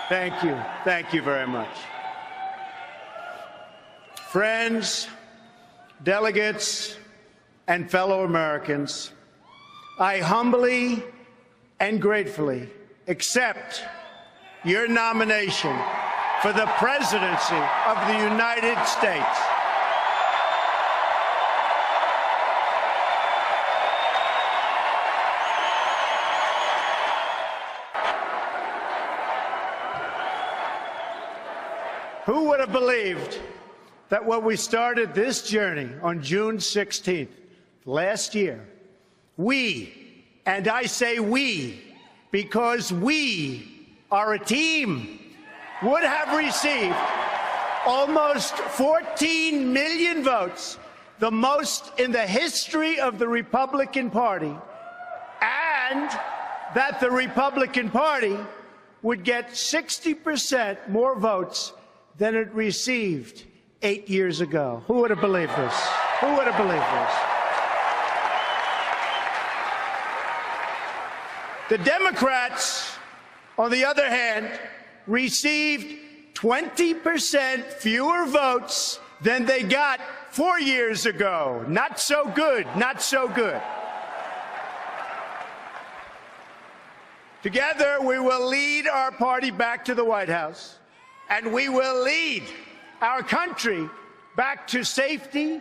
Thank you. Thank you very much. Friends, delegates, and fellow Americans, I humbly and gratefully accept your nomination for the presidency of the United States. Who would have believed that when we started this journey on June 16th last year, we, and I say we, because we are a team, would have received almost 14 million votes, the most in the history of the Republican Party, and that the Republican Party would get 60% more votes than it received 8 years ago. Who would have believed this? Who would have believed this? The Democrats, on the other hand, received 20% fewer votes than they got 4 years ago. Not so good, not so good. Together, we will lead our party back to the White House, and we will lead our country back to safety,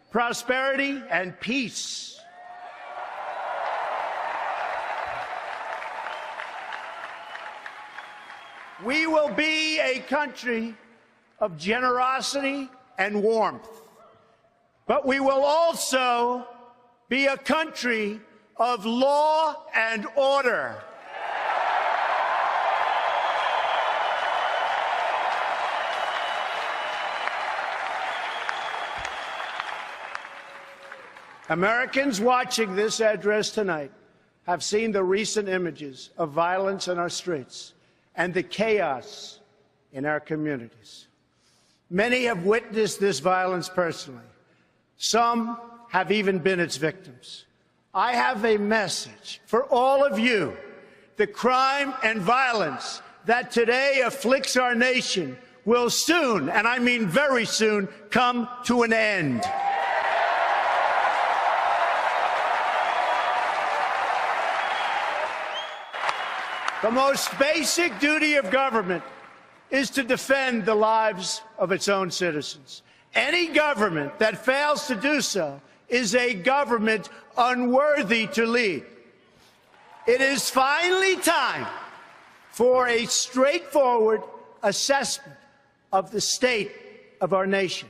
prosperity, and peace. We will be a country of generosity and warmth, but we will also be a country of law and order. Americans watching this address tonight have seen the recent images of violence in our streets and the chaos in our communities. Many have witnessed this violence personally. Some have even been its victims. I have a message for all of you. The crime and violence that today afflicts our nation will soon, and I mean very soon, come to an end. The most basic duty of government is to defend the lives of its own citizens. Any government that fails to do so is a government unworthy to lead. It is finally time for a straightforward assessment of the state of our nation.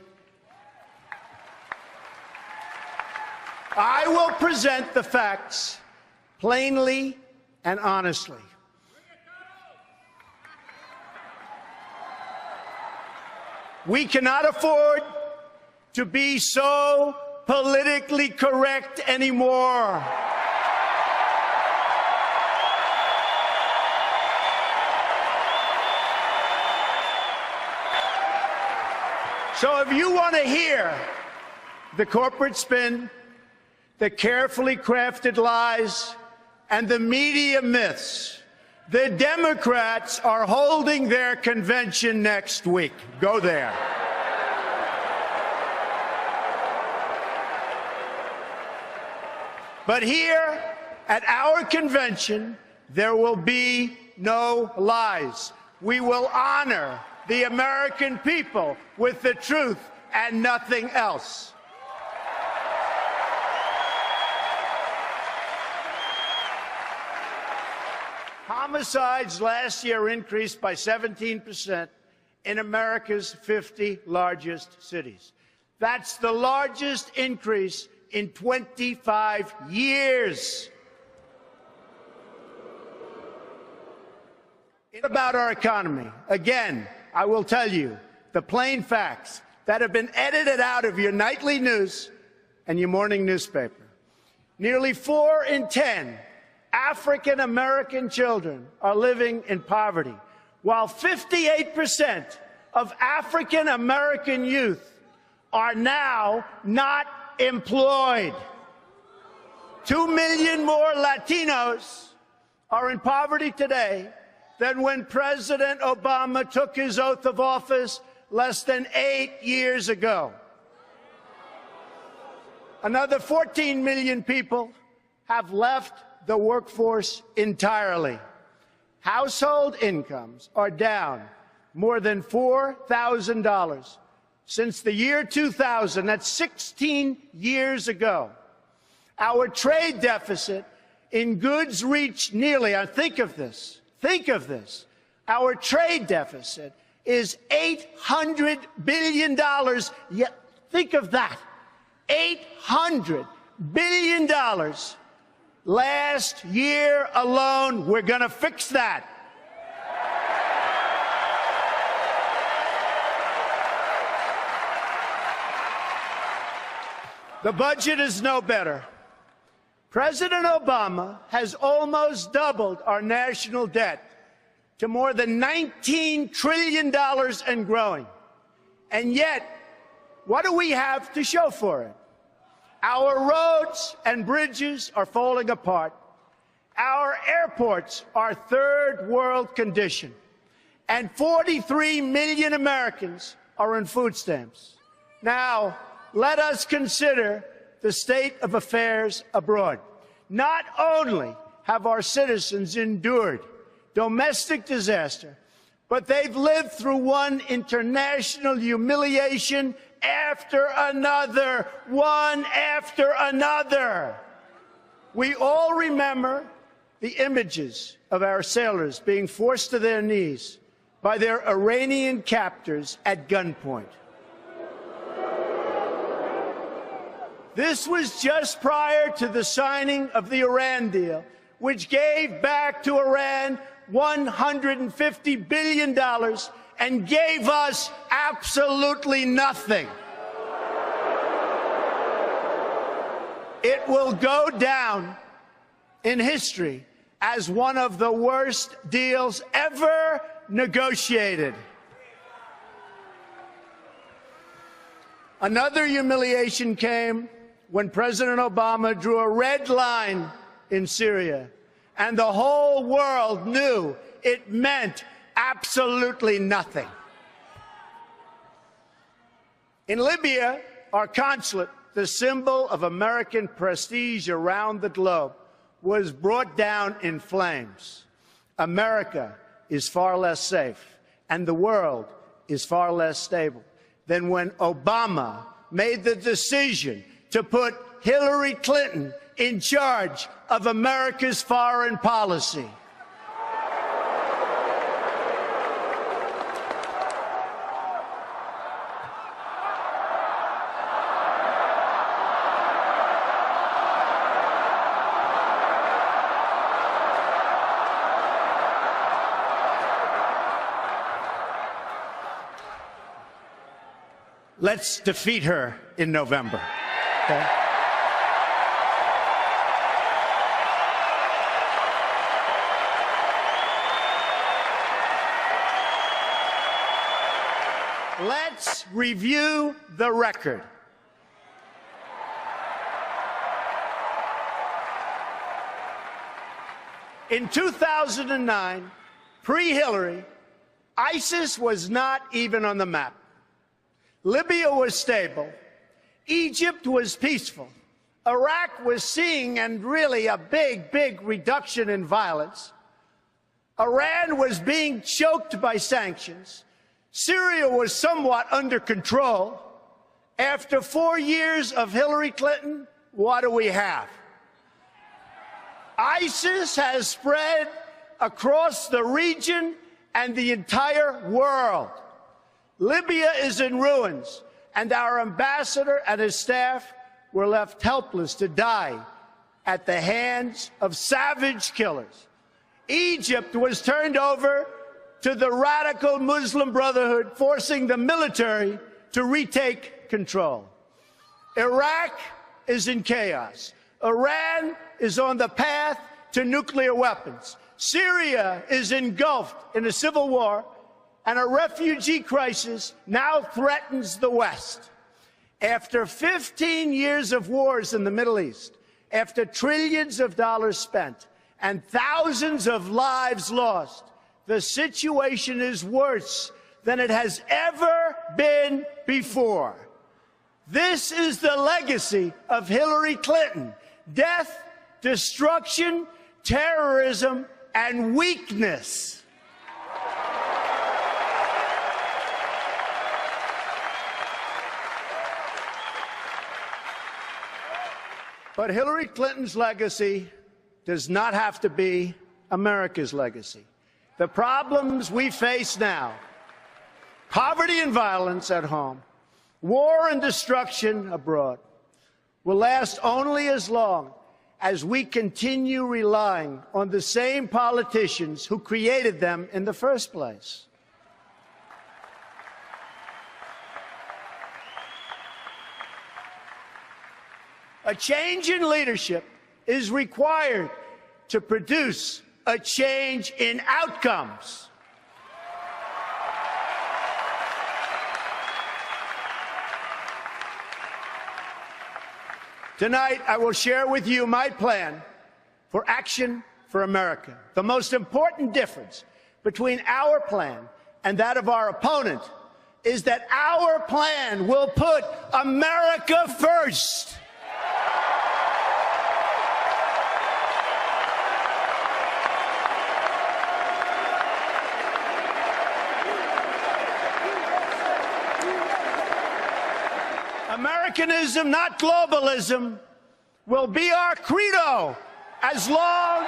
I will present the facts plainly and honestly. We cannot afford to be so politically correct anymore. So if you want to hear the corporate spin, the carefully crafted lies, and the media myths, the Democrats are holding their convention next week. Go there. But here at our convention, there will be no lies. We will honor the American people with the truth and nothing else. Homicides last year increased by 17% in America's 50 largest cities. That's the largest increase in 25 years. About our economy, again, I will tell you the plain facts that have been edited out of your nightly news and your morning newspaper. Nearly 4 in 10 African-American children are living in poverty, while 58% of African-American youth are now not employed. 2 million more Latinos are in poverty today than when President Obama took his oath of office less than 8 years ago. Another 14 million people have left the workforce entirely. Household incomes are down more than $4,000 since the year 2000. That's 16 years ago. Our trade deficit in goods reached nearly, think of this, our trade deficit is $800 billion. Yeah, think of that, $800 billion. Last year alone, we're going to fix that. The budget is no better. President Obama has almost doubled our national debt to more than $19 trillion and growing. And yet, what do we have to show for it? Our roads and bridges are falling apart. Our airports are third world condition. And 43 million Americans are on food stamps. Now, let us consider the state of affairs abroad. Not only have our citizens endured domestic disaster, but they've lived through one international humiliation after another, one after another. We all remember the images of our sailors being forced to their knees by their Iranian captors at gunpoint. This was just prior to the signing of the Iran deal, which gave back to Iran $150 billion and gave us absolutely nothing. It will go down in history as one of the worst deals ever negotiated. Another humiliation came when President Obama drew a red line in Syria, and the whole world knew it meant absolutely nothing. In Libya, our consulate, the symbol of American prestige around the globe, was brought down in flames. America is far less safe, and the world is far less stable than when Obama made the decision to put Hillary Clinton in charge of America's foreign policy. Let's defeat her in November. Okay? Let's review the record. In 2009, pre-Hillary, ISIS was not even on the map. Libya was stable. Egypt was peaceful. Iraq was seeing, and really a big reduction in violence. Iran was being choked by sanctions. Syria was somewhat under control. After 4 years of Hillary Clinton, what do we have? ISIS has spread across the region and the entire world. Libya is in ruins, and our ambassador and his staff were left helpless to die at the hands of savage killers. Egypt was turned over to the radical Muslim Brotherhood, forcing the military to retake control. Iraq is in chaos. Iran is on the path to nuclear weapons. Syria is engulfed in a civil war, and a refugee crisis now threatens the West. After 15 years of wars in the Middle East, after trillions of dollars spent and thousands of lives lost, the situation is worse than it has ever been before. This is the legacy of Hillary Clinton: death, destruction, terrorism, and weakness. But Hillary Clinton's legacy does not have to be America's legacy. The problems we face now, poverty and violence at home, war and destruction abroad, will last only as long as we continue relying on the same politicians who created them in the first place. A change in leadership is required to produce a change in outcomes. Tonight, I will share with you my plan for action for America. The most important difference between our plan and that of our opponent is that our plan will put America first. Americanism, not globalism, will be our credo as long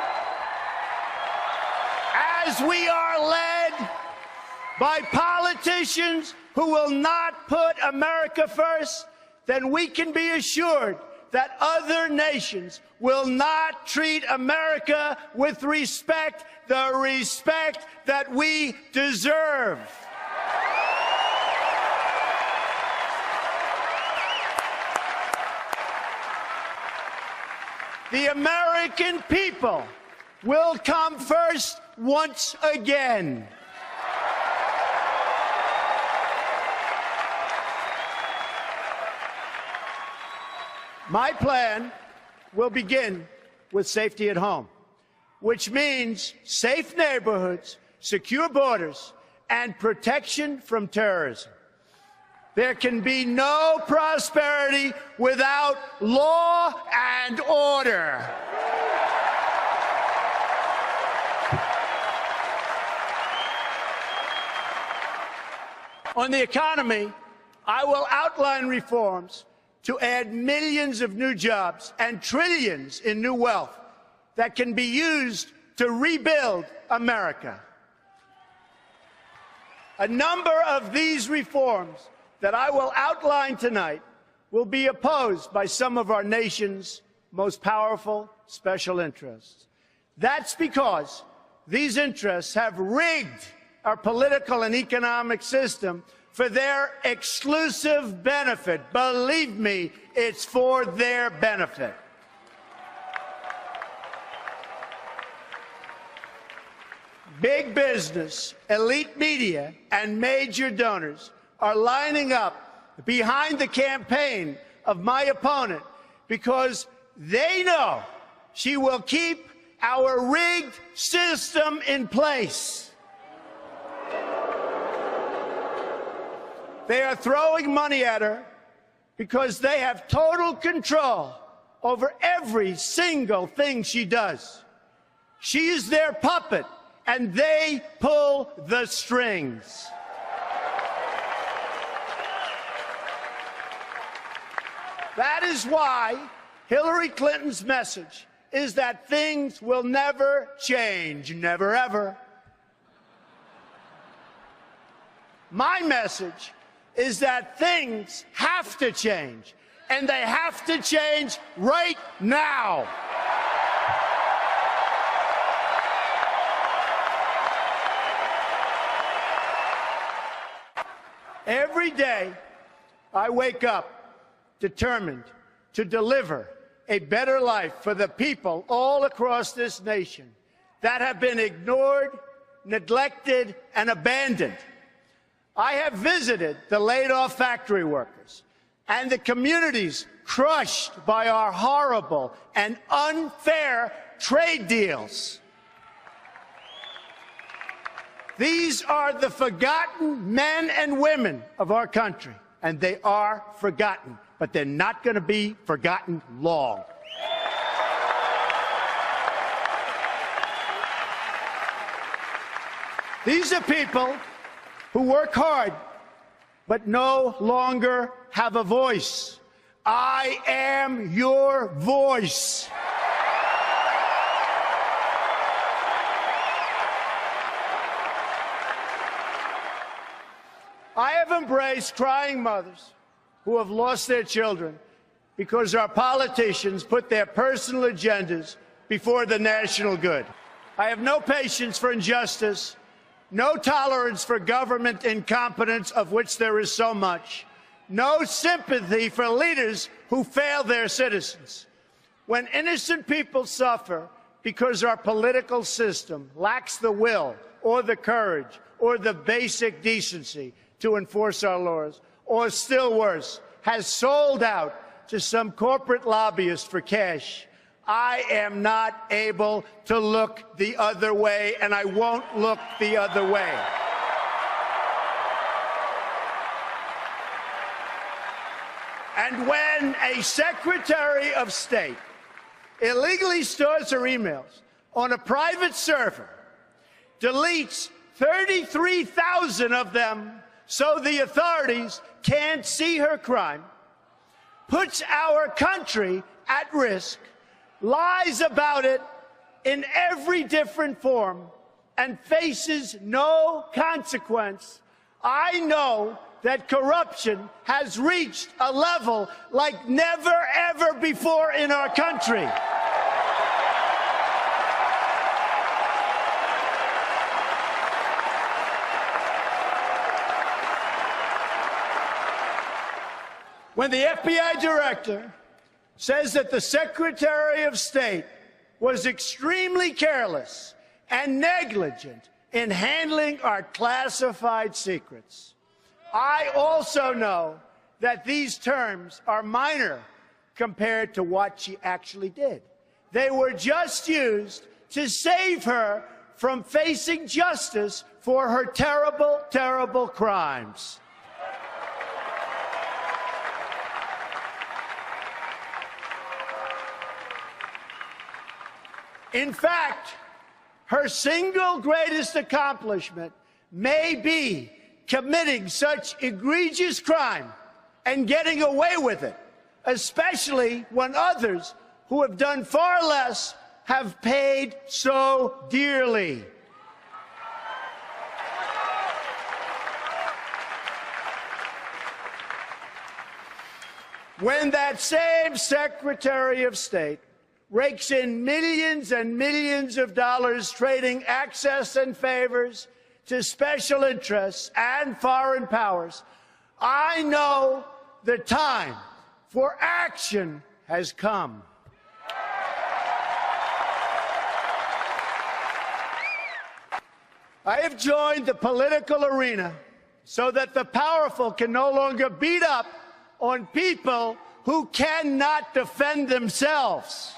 as we are led by politicians who will not put America first. Then we can be assured that other nations will not treat America with respect, the respect that we deserve. The American people will come first once again. My plan will begin with safety at home, which means safe neighborhoods, secure borders, and protection from terrorism. There can be no prosperity without law and order. On the economy, I will outline reforms to add millions of new jobs and trillions in new wealth that can be used to rebuild America. A number of these reforms that I will outline tonight will be opposed by some of our nation's most powerful special interests. That's because these interests have rigged our political and economic system for their exclusive benefit. Believe me, it's for their benefit. Big business, elite media, and major donors are lining up behind the campaign of my opponent because they know she will keep our rigged system in place. They are throwing money at her because they have total control over every single thing she does. She is their puppet, and they pull the strings. That is why Hillary Clinton's message is that things will never change, never ever. My message is that things have to change, and they have to change right now. Every day, I wake up determined to deliver a better life for the people all across this nation that have been ignored, neglected, and abandoned. I have visited the laid-off factory workers and the communities crushed by our horrible and unfair trade deals. These are the forgotten men and women of our country, and they are forgotten, but they're not going to be forgotten long. These are people who work hard, but no longer have a voice. I am your voice. I have embraced crying mothers who have lost their children because our politicians put their personal agendas before the national good. I have no patience for injustice, no tolerance for government incompetence, of which there is so much, no sympathy for leaders who fail their citizens. When innocent people suffer because our political system lacks the will or the courage or the basic decency to enforce our laws, or still worse, has sold out to some corporate lobbyist for cash, I am not able to look the other way, and I won't look the other way. And when a Secretary of State illegally stores her emails on a private server, deletes 33,000 of them so the authorities can't see her crime, puts our country at risk, lies about it in every different form, and faces no consequence, I know that corruption has reached a level like never, ever before in our country. When the FBI director says that the Secretary of State was extremely careless and negligent in handling our classified secrets, I also know that these terms are minor compared to what she actually did. They were just used to save her from facing justice for her terrible, terrible crimes. In fact, her single greatest accomplishment may be committing such egregious crime and getting away with it, especially when others who have done far less have paid so dearly. When that same Secretary of State rakes in millions and millions of dollars trading access and favors to special interests and foreign powers, I know the time for action has come. I have joined the political arena so that the powerful can no longer beat up on people who cannot defend themselves.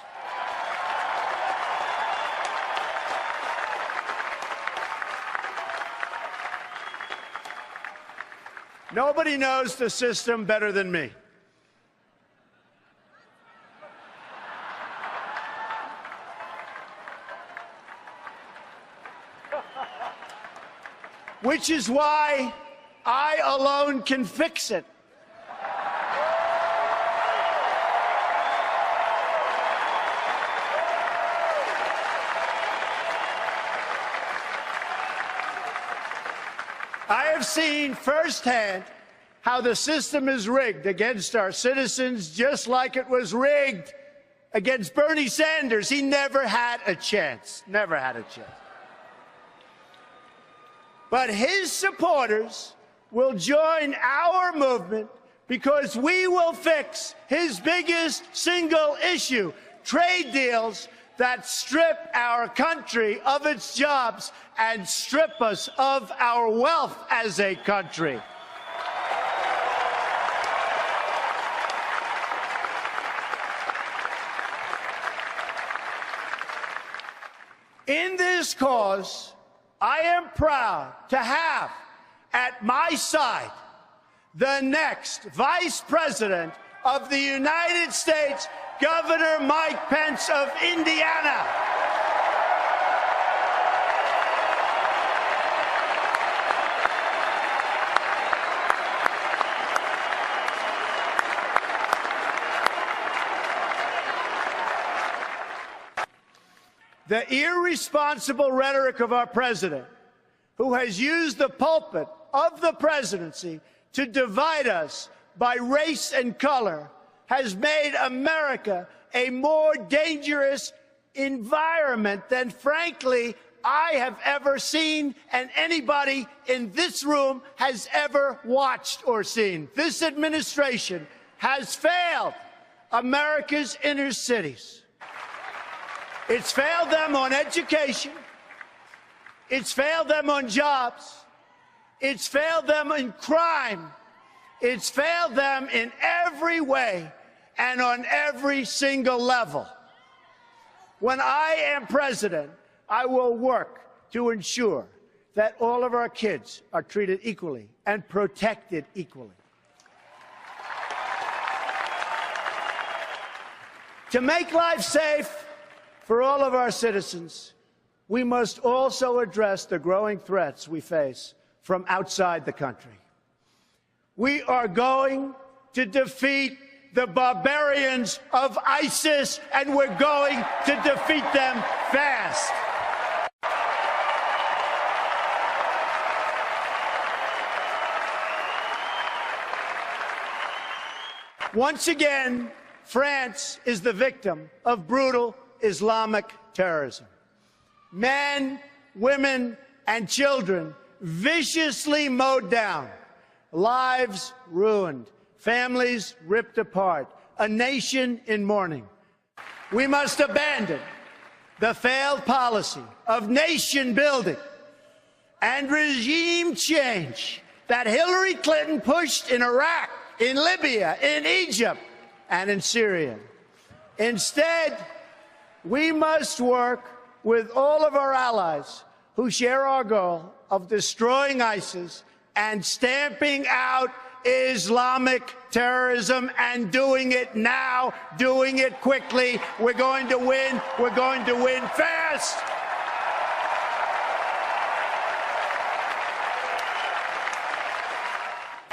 Nobody knows the system better than me. Which is why I alone can fix it. I have seen firsthand how the system is rigged against our citizens, just like it was rigged against Bernie Sanders. He never had a chance. Never had a chance. But his supporters will join our movement because we will fix his biggest single issue, trade deals that strip our country of its jobs and strip us of our wealth as a country. In this cause, I am proud to have at my side the next Vice President of the United States, Governor Mike Pence of Indiana. The irresponsible rhetoric of our president, who has used the pulpit of the presidency to divide us by race and color, has made America a more dangerous environment than, frankly, I have ever seen and anybody in this room has ever watched or seen. This administration has failed America's inner cities. It's failed them on education. It's failed them on jobs. It's failed them in crime. It's failed them in every way and on every single level. When I am president, I will work to ensure that all of our kids are treated equally and protected equally. To make life safe for all of our citizens, we must also address the growing threats we face from outside the country. We are going to defeat the barbarians of ISIS, and we're going to defeat them fast. Once again, France is the victim of brutal Islamic terrorism. Men, women, and children viciously mowed down, lives ruined, families ripped apart, a nation in mourning. We must abandon the failed policy of nation building and regime change that Hillary Clinton pushed in Iraq, in Libya, in Egypt, and in Syria. Instead, we must work with all of our allies who share our goal of destroying ISIS and stamping out Islamic terrorism, and doing it now, doing it quickly. We're going to win. We're going to win fast.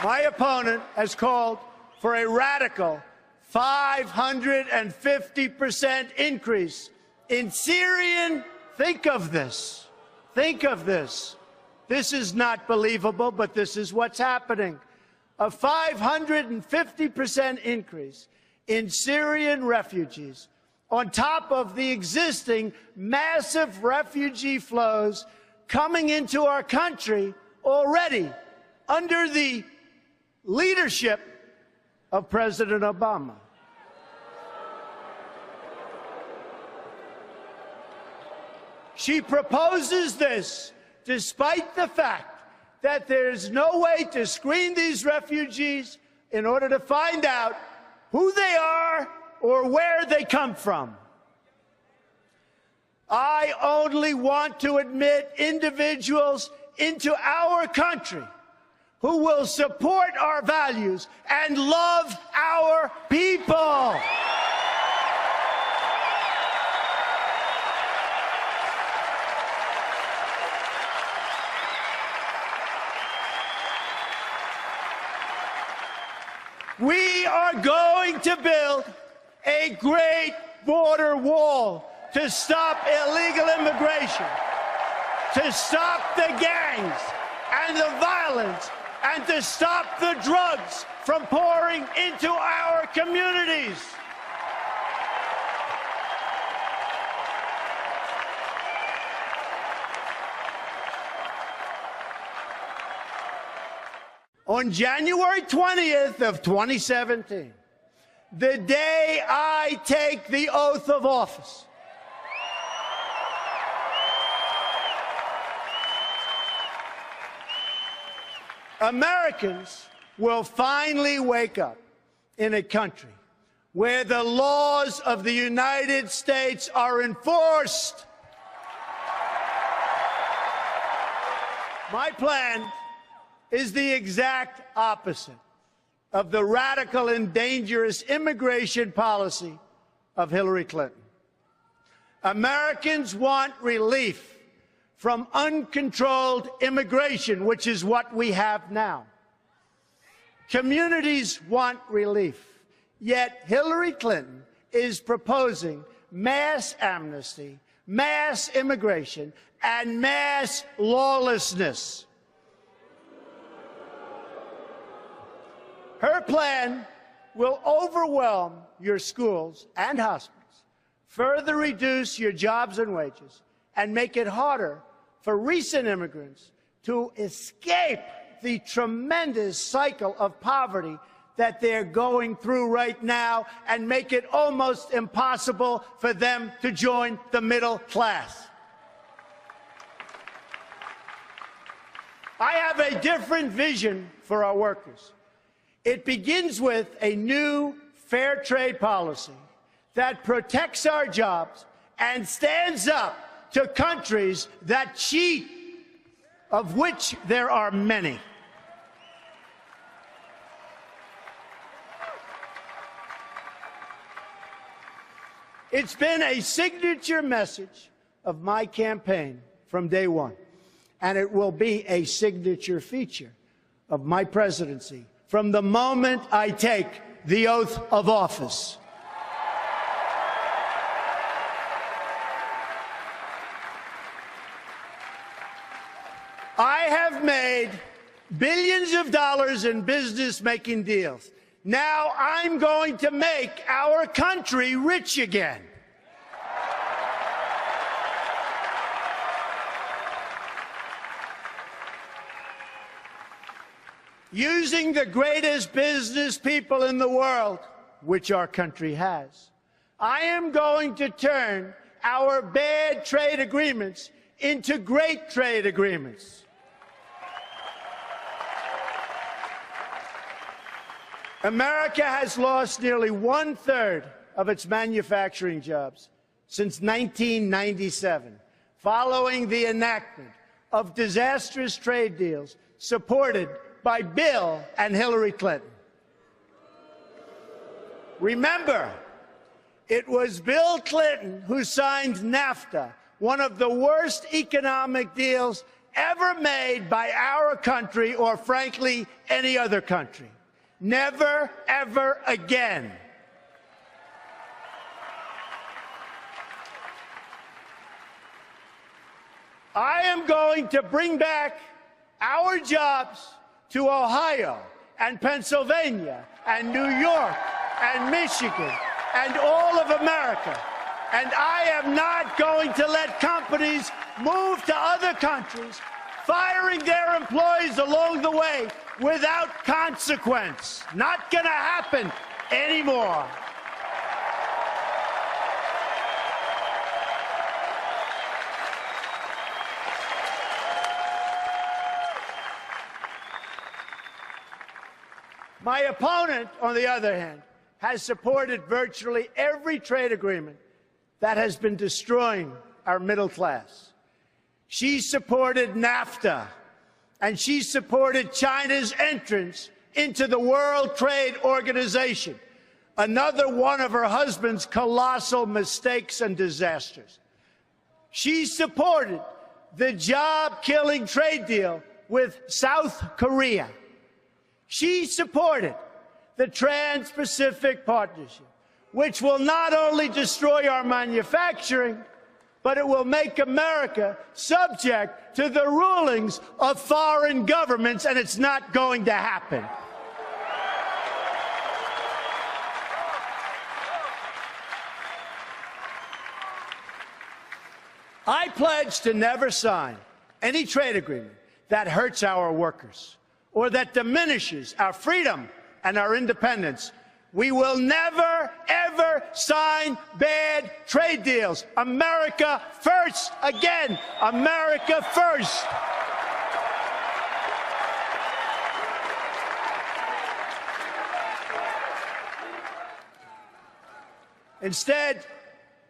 My opponent has called for a radical 550% increase in Syrian. Think of this. Think of this. This is not believable, but this is what's happening. A 550% increase in Syrian refugees on top of the existing massive refugee flows coming into our country already under the leadership of President Obama. She proposes this despite the fact that there's no way to screen these refugees in order to find out who they are or where they come from. I only want to admit individuals into our country who will support our values and love our people. We are going to build a great border wall to stop illegal immigration, to stop the gangs and the violence, and to stop the drugs from pouring into our communities. On January 20th of 2017, the day I take the oath of office, Americans will finally wake up in a country where the laws of the United States are enforced. My plan is the exact opposite of the radical and dangerous immigration policy of Hillary Clinton. Americans want relief from uncontrolled immigration, which is what we have now. Communities want relief, yet Hillary Clinton is proposing mass amnesty, mass immigration, and mass lawlessness. Her plan will overwhelm your schools and hospitals, further reduce your jobs and wages, and make it harder for recent immigrants to escape the tremendous cycle of poverty that they're going through right now, and make it almost impossible for them to join the middle class. I have a different vision for our workers. It begins with a new fair trade policy that protects our jobs and stands up to countries that cheat, of which there are many. It's been a signature message of my campaign from day one, and it will be a signature feature of my presidency from the moment I take the oath of office. I have made billions of dollars in business-making deals. Now I'm going to make our country rich again. Using the greatest business people in the world, which our country has, I am going to turn our bad trade agreements into great trade agreements. America has lost nearly 1/3 of its manufacturing jobs since 1997, following the enactment of disastrous trade deals supported by Bill and Hillary Clinton. Remember, it was Bill Clinton who signed NAFTA, one of the worst economic deals ever made by our country or, frankly, any other country. Never, ever again. I am going to bring back our jobs to Ohio and Pennsylvania and New York and Michigan and all of America. And I am not going to let companies move to other countries, firing their employees along the way without consequence. Not going to happen anymore. My opponent, on the other hand, has supported virtually every trade agreement that has been destroying our middle class. She supported NAFTA, and she supported China's entrance into the World Trade Organization, another one of her husband's colossal mistakes and disasters. She supported the job-killing trade deal with South Korea. She supported the Trans-Pacific Partnership, which will not only destroy our manufacturing, but it will make America subject to the rulings of foreign governments, and it's not going to happen. I pledge to never sign any trade agreement that hurts our workers or that diminishes our freedom and our independence. We will never, ever sign bad trade deals. America first. Again, America first. Instead,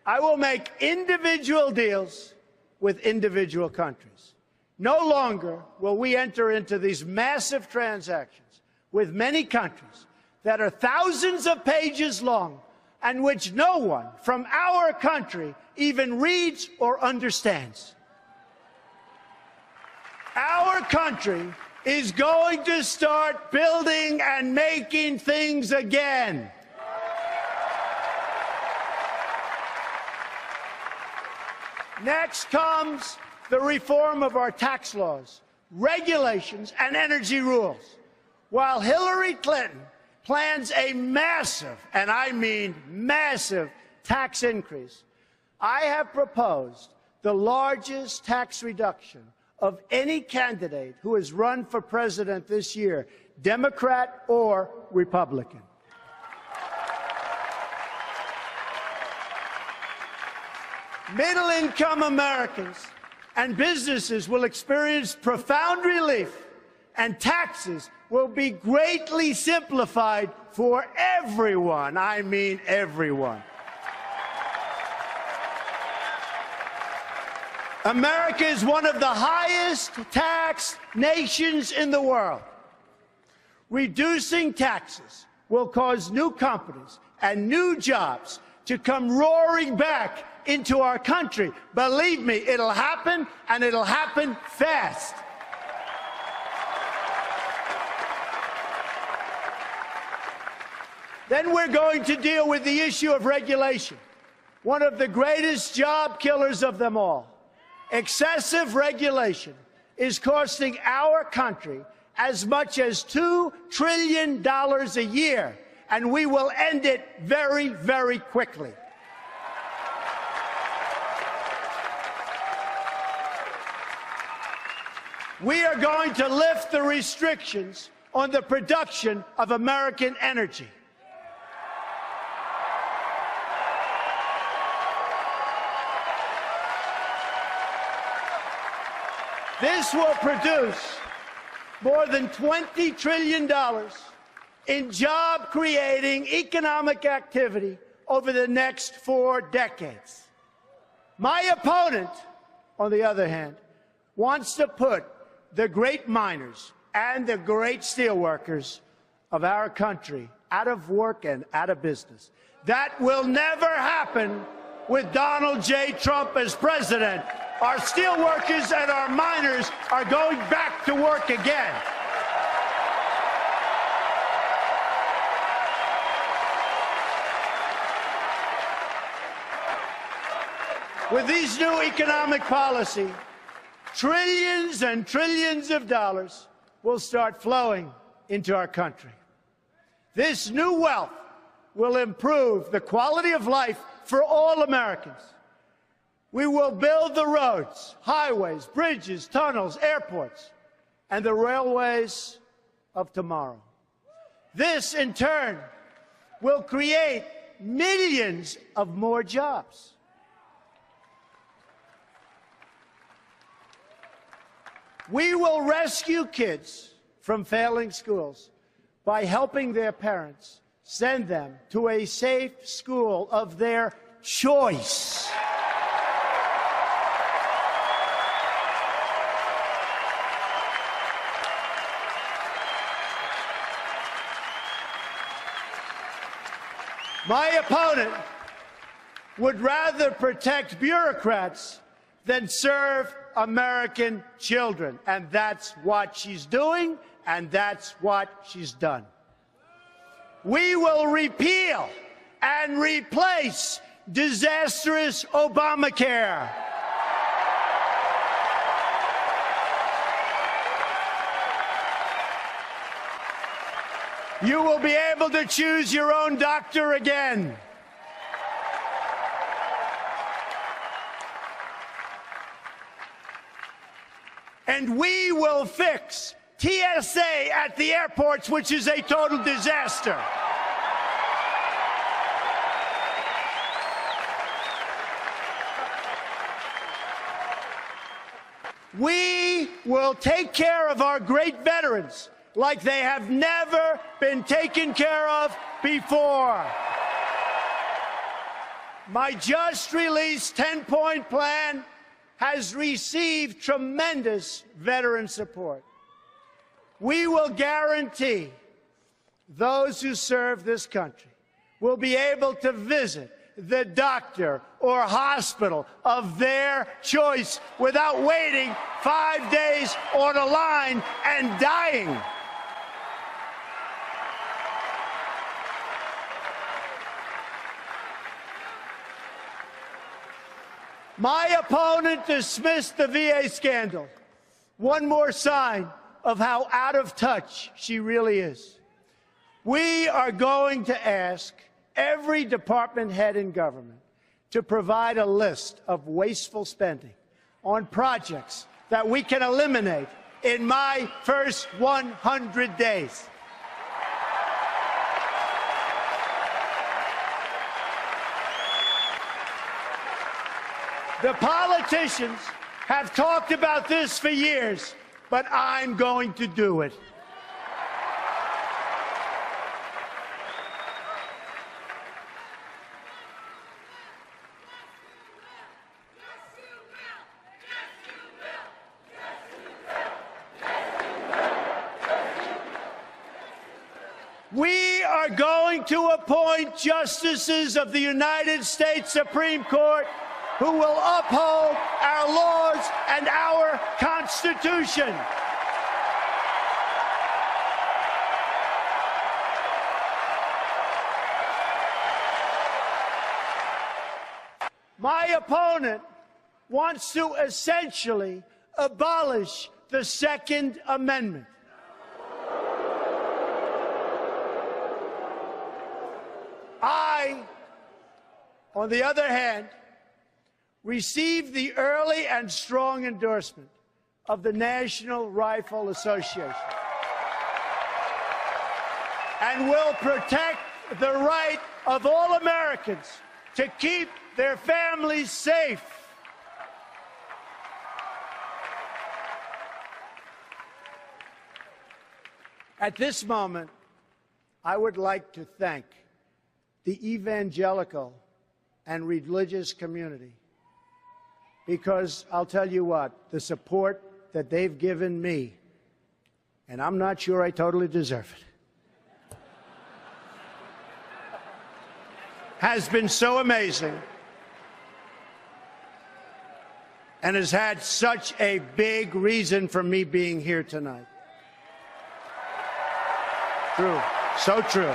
I will make individual deals with individual countries. No longer will we enter into these massive transactions with many countries that are thousands of pages long and which no one from our country even reads or understands. Our country is going to start building and making things again. Next comes the reform of our tax laws, regulations, and energy rules. While Hillary Clinton plans a massive, and I mean massive, tax increase, I have proposed the largest tax reduction of any candidate who has run for president this year, Democrat or Republican. Middle-income Americans and businesses will experience profound relief, and taxes will be greatly simplified for everyone. I mean everyone. America is one of the highest taxed nations in the world. Reducing taxes will cause new companies and new jobs to come roaring back into our country. Believe me, it'll happen, and it'll happen fast. Then we're going to deal with the issue of regulation, one of the greatest job killers of them all. Excessive regulation is costing our country as much as $2 trillion a year, and we will end it very, very quickly. We are going to lift the restrictions on the production of American energy. This will produce more than $20 trillion in job-creating economic activity over the next 4 decades. My opponent, on the other hand, wants to put the great miners and the great steelworkers of our country out of work and out of business. That will never happen with Donald J. Trump as president. Our steelworkers and our miners are going back to work again. With these new economic policy, trillions and trillions of dollars will start flowing into our country. This new wealth will improve the quality of life for all Americans. We will build the roads, highways, bridges, tunnels, airports, and the railways of tomorrow. This, in turn, will create millions of more jobs. We will rescue kids from failing schools by helping their parents send them to a safe school of their choice. My opponent would rather protect bureaucrats than serve American children, and that's what she's doing, and that's what she's done. We will repeal and replace disastrous Obamacare. You will be able to choose your own doctor again. And we will fix TSA at the airports, which is a total disaster. We will take care of our great veterans like they have never been taken care of before. My just-released 10-point plan has received tremendous veteran support. We will guarantee those who serve this country will be able to visit the doctor or hospital of their choice without waiting 5 days on a line and dying. My opponent dismissed the VA scandal. One more sign of how out of touch she really is. We are going to ask every department head in government to provide a list of wasteful spending on projects that we can eliminate in my first 100 days. The politicians have talked about this for years, but I'm going to do it. We are going to appoint justices of the United States Supreme Court who will uphold our laws and our Constitution. My opponent wants to essentially abolish the Second Amendment. I, on the other hand, received the early and strong endorsement of the National Rifle Association and will protect the right of all Americans to keep their families safe. At this moment, I would like to thank the evangelical and religious community, because I'll tell you what, the support that they've given me, and I'm not sure I totally deserve it, has been so amazing and has had such a big reason for me being here tonight. True, so true.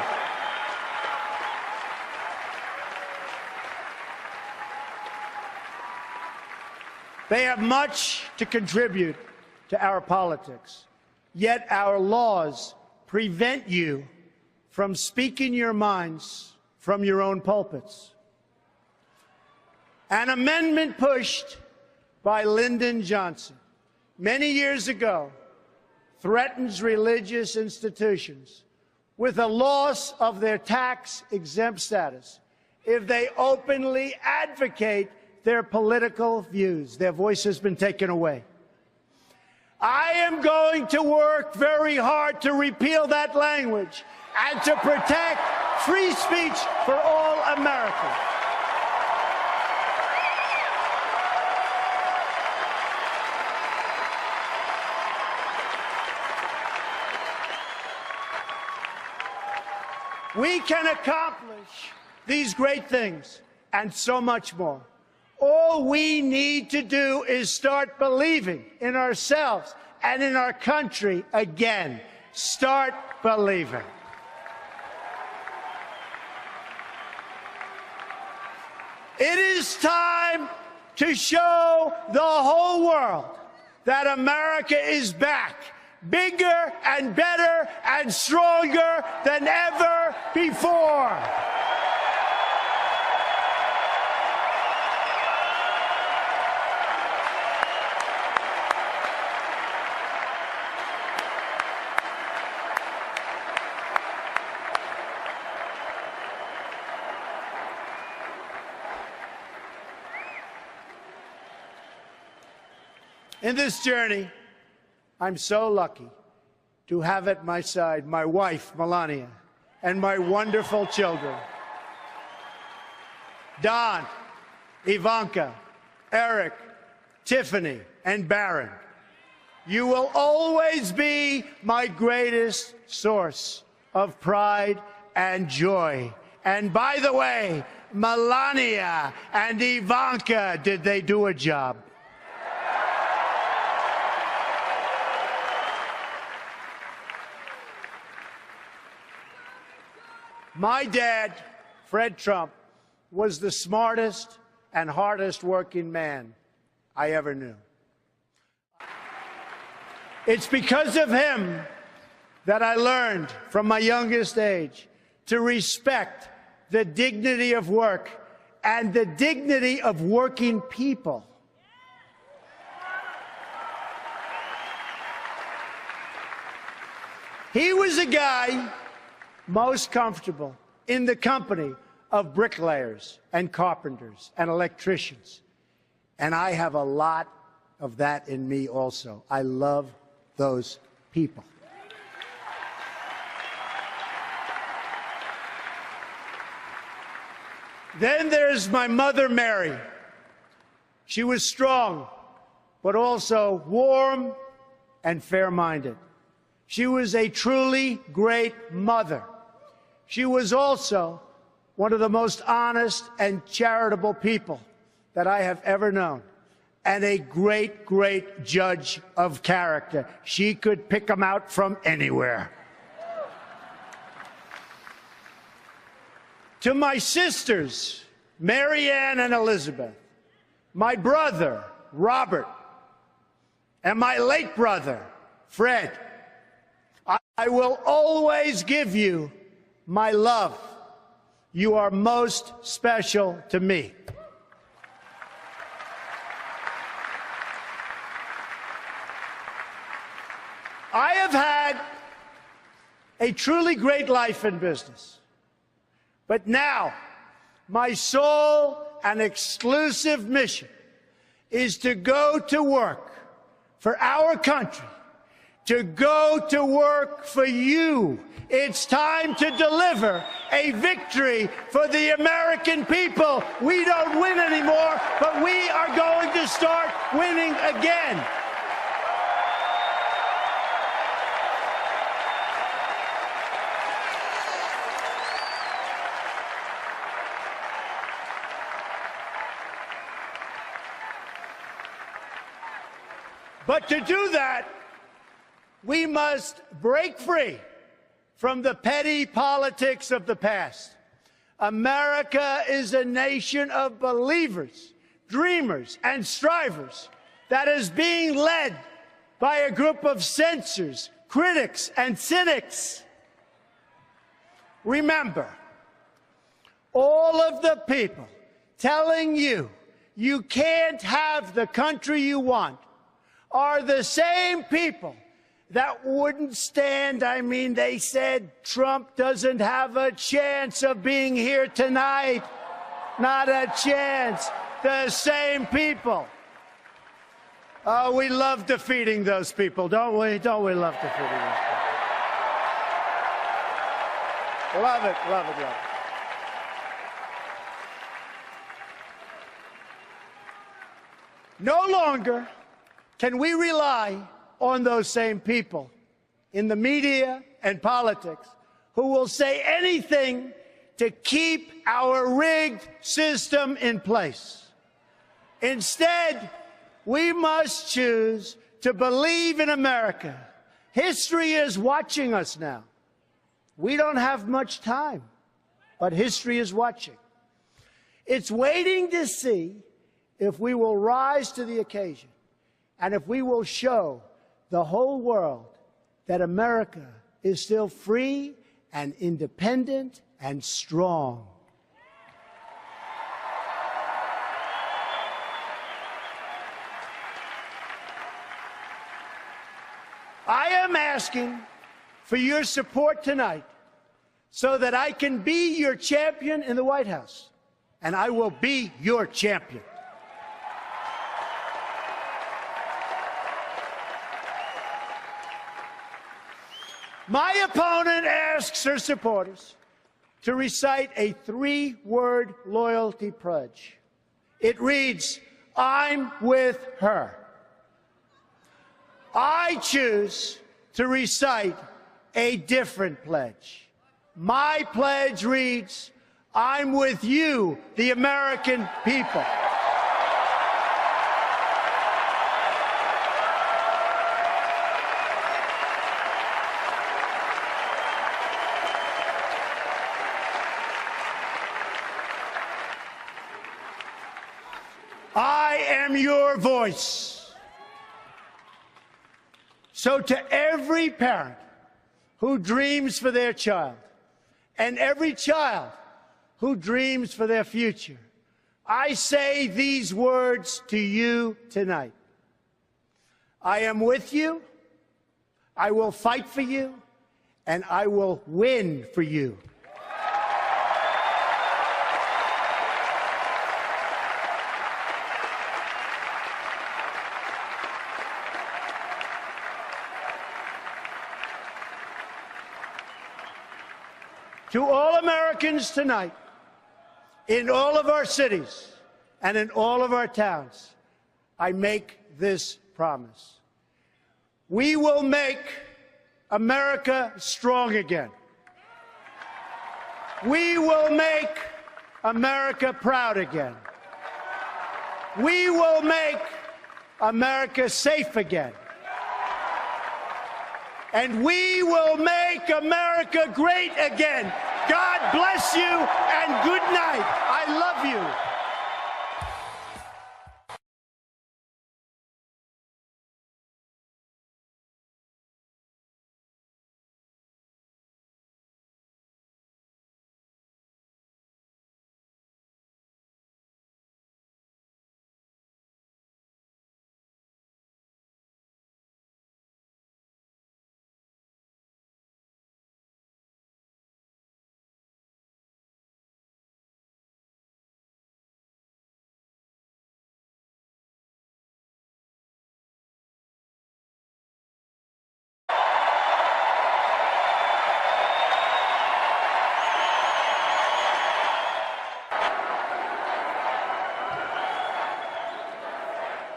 They have much to contribute to our politics, yet our laws prevent you from speaking your minds from your own pulpits. An amendment pushed by Lyndon Johnson many years ago threatens religious institutions with a loss of their tax-exempt status if they openly advocate their political views. Their voice has been taken away. I am going to work very hard to repeal that language and to protect free speech for all Americans. We can accomplish these great things and so much more. All we need to do is start believing in ourselves and in our country again. Start believing. It is time to show the whole world that America is back, bigger and better and stronger than ever before. In this journey, I'm so lucky to have at my side my wife, Melania, and my wonderful children, Don, Ivanka, Eric, Tiffany, and Barron. You will always be my greatest source of pride and joy. And by the way, Melania and Ivanka, did they do a job? My dad, Fred Trump, was the smartest and hardest working man I ever knew. It's because of him that I learned from my youngest age to respect the dignity of work and the dignity of working people. He was a guy most comfortable in the company of bricklayers and carpenters and electricians. And I have a lot of that in me also. I love those people. Then there's my mother, Mary. She was strong, but also warm and fair-minded. She was a truly great mother. She was also one of the most honest and charitable people that I have ever known, and a great, great judge of character. She could pick them out from anywhere. To my sisters, Mary Ann and Elizabeth, my brother, Robert, and my late brother, Fred, I will always give you my love. You are most special to me. I have had a truly great life in business. But now, my sole and exclusive mission is to go to work for our country, to go to work for you. It's time to deliver a victory for the American people. We don't win anymore, but we are going to start winning again. But to do that, we must break free from the petty politics of the past. America is a nation of believers, dreamers, and strivers that is being led by a group of censors, critics, and cynics. Remember, all of the people telling you you can't have the country you want are the same people that wouldn't stand. I mean, they said Trump doesn't have a chance of being here tonight. Not a chance. The same people. Oh, we love defeating those people, don't we? Don't we love defeating those people? Love it, love it, love it. No longer can we rely on those same people in the media and politics who will say anything to keep our rigged system in place. Instead, we must choose to believe in America. History is watching us now. We don't have much time, but history is watching. It's waiting to see if we will rise to the occasion and if we will show the whole world that America is still free and independent and strong. I am asking for your support tonight so that I can be your champion in the White House, and I will be your champion. My opponent asks her supporters to recite a 3-word loyalty pledge. It reads, I'm with her. I choose to recite a different pledge. My pledge reads, I'm with you, the American people. I am your voice. So to every parent who dreams for their child, and every child who dreams for their future, I say these words to you tonight. I am with you, I will fight for you, and I will win for you. To all Americans tonight, in all of our cities and in all of our towns, I make this promise. We will make America strong again. We will make America proud again. We will make America safe again. And we will make America great again. God bless you and good night. I love you.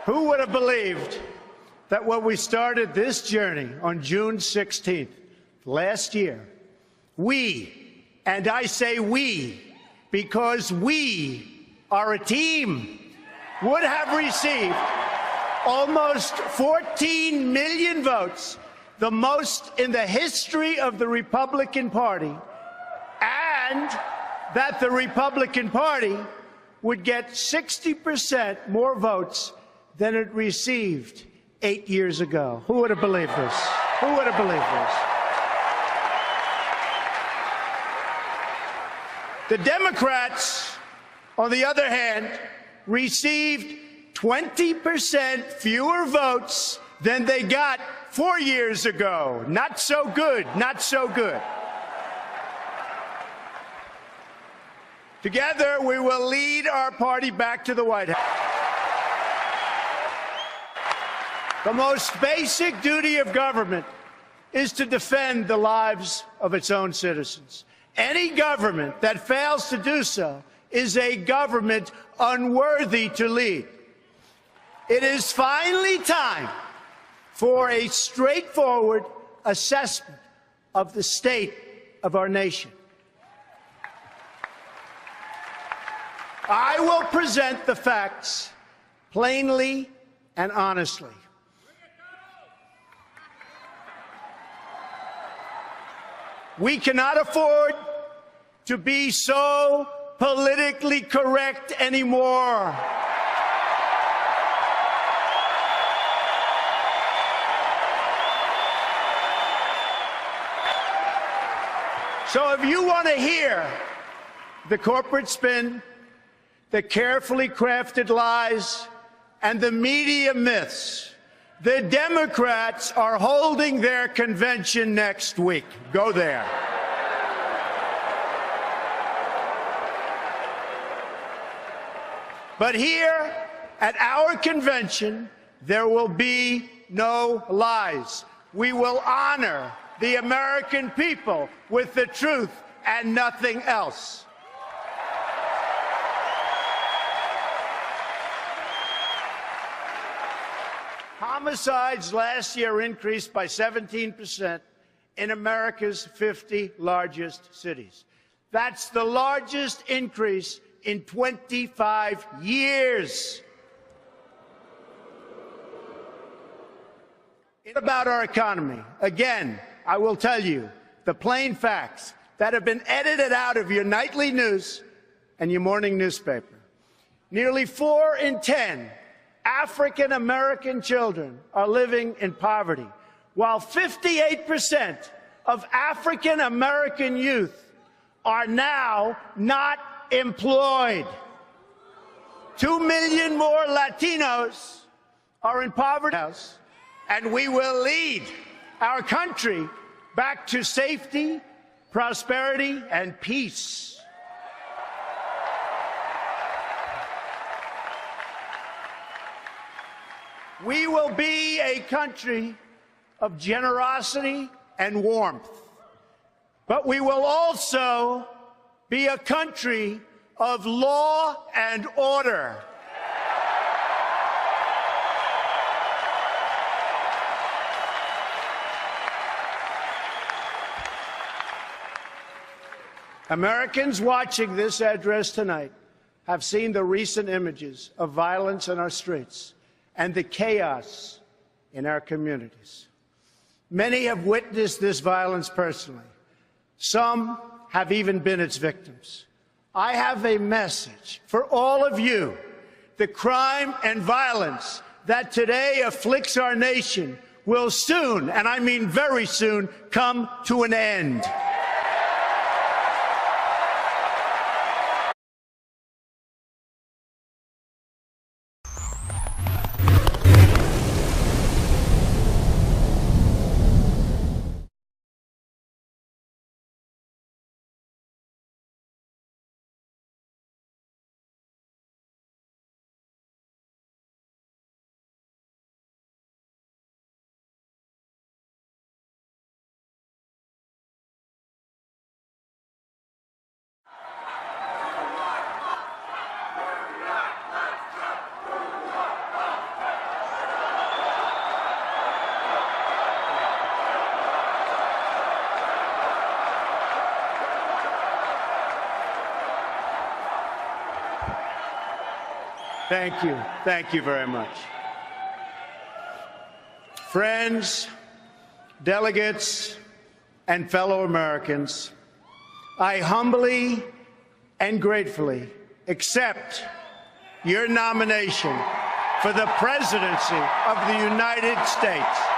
Who would have believed that when we started this journey on June 16th last year, we, and I say we, because we are a team, would have received almost 14 million votes, the most in the history of the Republican Party, and that the Republican Party would get 60% more votes than it received 8 years ago. Who would have believed this? Who would have believed this? The Democrats, on the other hand, received 20% fewer votes than they got 4 years ago. Not so good, not so good. Together, we will lead our party back to the White House. The most basic duty of government is to defend the lives of its own citizens. Any government that fails to do so is a government unworthy to lead. It is finally time for a straightforward assessment of the state of our nation. I will present the facts plainly and honestly. We cannot afford to be so politically correct anymore. So if you want to hear the corporate spin, the carefully crafted lies, and the media myths, the Democrats are holding their convention next week. Go there. But here at our convention, there will be no lies. We will honor the American people with the truth and nothing else. Homicides last year increased by 17% in America's 50 largest cities. That's the largest increase in 25 years. About our economy. Again, I will tell you the plain facts that have been edited out of your nightly news and your morning newspaper. Nearly 4 in 10 African American children are living in poverty, while 58% of African American youth are now not employed. 2 million more Latinos are in poverty, and we will lead our country back to safety, prosperity, and peace. We will be a country of generosity and warmth, but we will also be a country of law and order. Americans watching this address tonight have seen the recent images of violence in our streets and the chaos in our communities. Many have witnessed this violence personally. Some have even been its victims. I have a message for all of you. The crime and violence that today afflicts our nation will soon, and I mean very soon, come to an end. Thank you. Thank you very much. Friends, delegates, and fellow Americans, I humbly and gratefully accept your nomination for the presidency of the United States.